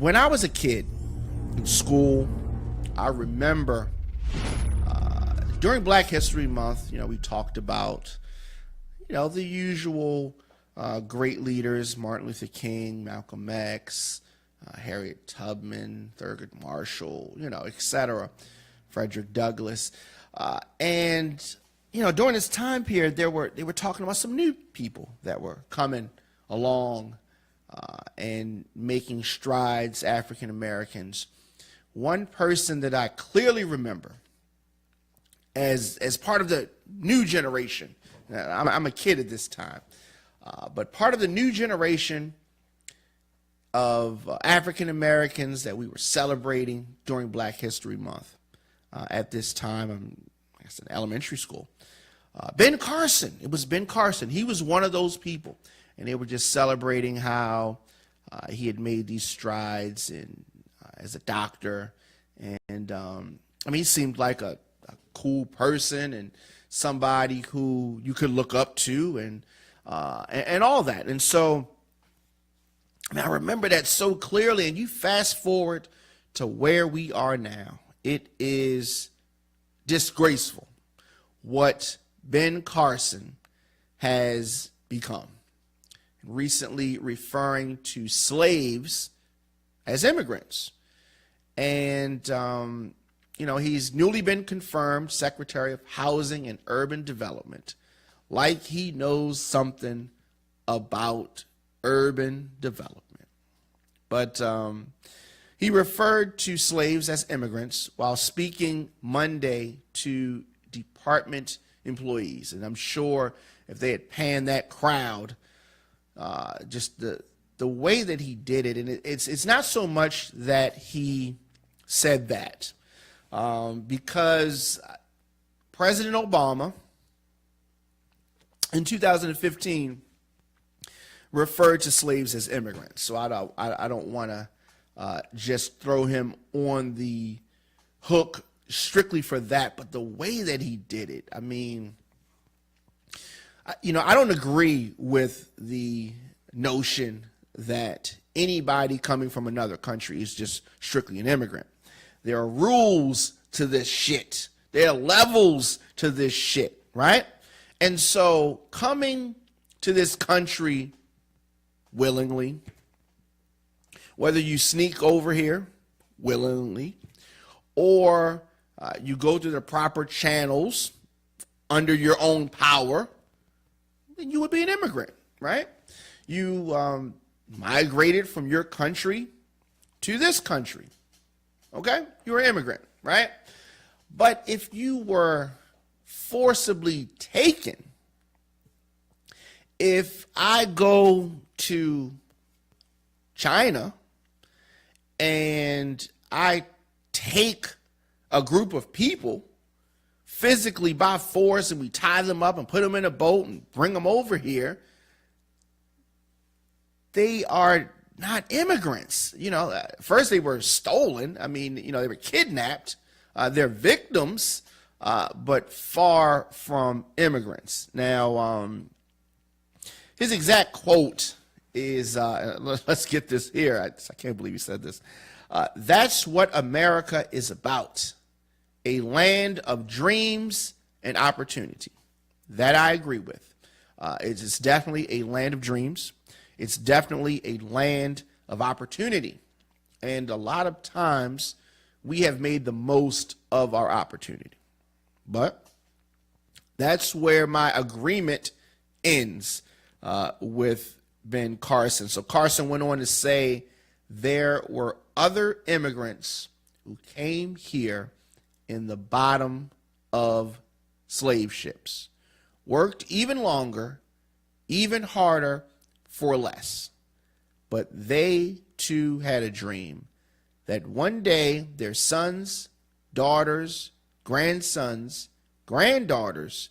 when I was a kid in school, I remember during Black History Month, we talked about, the usual great leaders: Martin Luther King, Malcolm X, Harriet Tubman, Thurgood Marshall, etc., Frederick Douglass. And during this time period, they were talking about some new people that were coming along and making strides, African Americans. One person that I clearly remember as part of the new generation, I'm a kid at this time, but part of the new generation of African Americans that we were celebrating during Black History Month. At this time, I'm in elementary school. Ben Carson. It was Ben Carson. He was one of those people, and they were just celebrating how he had made these strides as a doctor, and he seemed like a cool person and somebody who you could look up to, and all that. And so, I remember that so clearly. And you fast forward to where we are now. It is disgraceful what Ben Carson has become. Recently referring to slaves as immigrants. And, he's newly been confirmed Secretary of Housing and Urban Development, like he knows something about urban development. But he referred to slaves as immigrants while speaking Monday to department employees. And I'm sure if they had panned that crowd, just the way that he did it, and it's not so much that he said that, because President Obama in 2015 referred to slaves as immigrants. So I don't want to just throw him on the hook strictly for that, but the way that he did it, I don't agree with the notion that anybody coming from another country is just strictly an immigrant. There are rules to this shit. There are levels to this shit, right? And so coming to this country willingly, whether you sneak over here willingly or you go through the proper channels under your own power, then you would be an immigrant, right? You migrated from your country to this country, okay? You're an immigrant, right? But if you were forcibly taken, if I go to China and I take a group of people physically by force and we tie them up and put them in a boat and bring them over here, they are not immigrants. First they were stolen. They were kidnapped. They're victims, but far from immigrants. Now, his exact quote is, let's get this here. I can't believe he said this. That's what America is about. A land of dreams and opportunity. That I agree with. It's definitely a land of dreams. It's definitely a land of opportunity. And a lot of times we have made the most of our opportunity. But that's where my agreement ends with Ben Carson. So Carson went on to say there were other immigrants who came here in the bottom of slave ships, worked even longer, even harder for less. But they too had a dream that one day their sons, daughters, grandsons, granddaughters,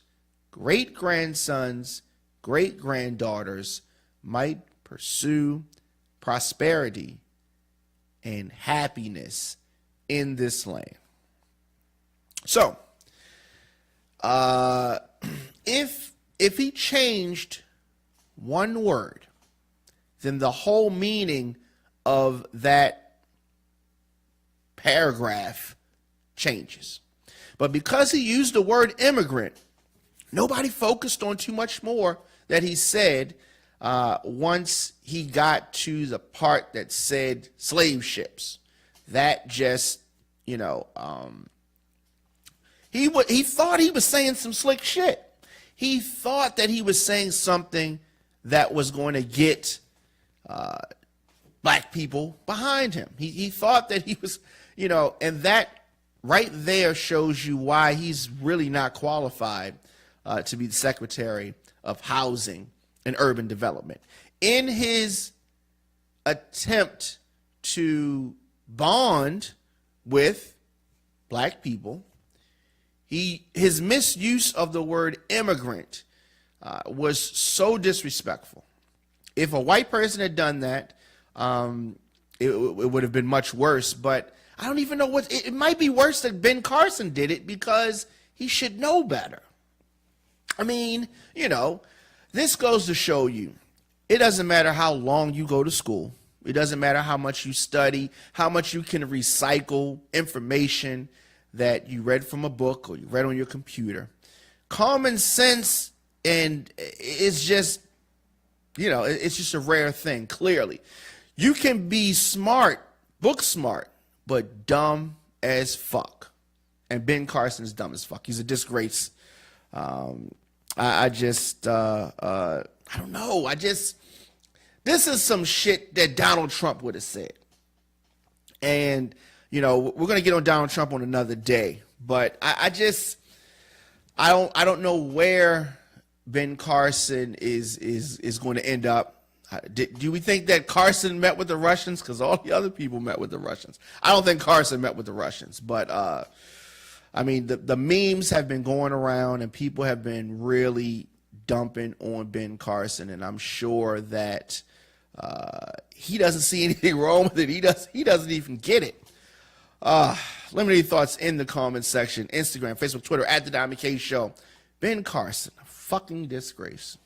great-grandsons, great-granddaughters might pursue prosperity and happiness in this land. So, if he changed one word, then the whole meaning of that paragraph changes. But because he used the word immigrant, nobody focused on too much more that he said once he got to the part that said slave ships. That just, he thought he was saying some slick shit. He thought that he was saying something that was going to get black people behind him. He thought that he was, and that right there shows you why he's really not qualified to be the Secretary of Housing and Urban Development. In his attempt to bond with black people, his misuse of the word immigrant was so disrespectful. If a white person had done that, it would have been much worse. But I don't even know it might be worse that Ben Carson did it, because he should know better. I mean, this goes to show you, it doesn't matter how long you go to school. It doesn't matter how much you study, how much you can recycle information that you read from a book or you read on your computer. Common sense and it's just, it's just a rare thing, clearly. You can be smart, book smart, but dumb as fuck. And Ben Carson is dumb as fuck. He's a disgrace. I don't know. This is some shit that Donald Trump would have said. And, we're going to get on Donald Trump on another day. But I don't know where Ben Carson is going to end up. Do we think that Carson met with the Russians? Because all the other people met with the Russians. I don't think Carson met with the Russians. But, I mean, the memes have been going around and people have been really dumping on Ben Carson. And I'm sure that he doesn't see anything wrong with it. He doesn't even get it. Let me know your thoughts in the comments section. Instagram, Facebook, Twitter, @The Diamond K Show. Ben Carson, a fucking disgrace.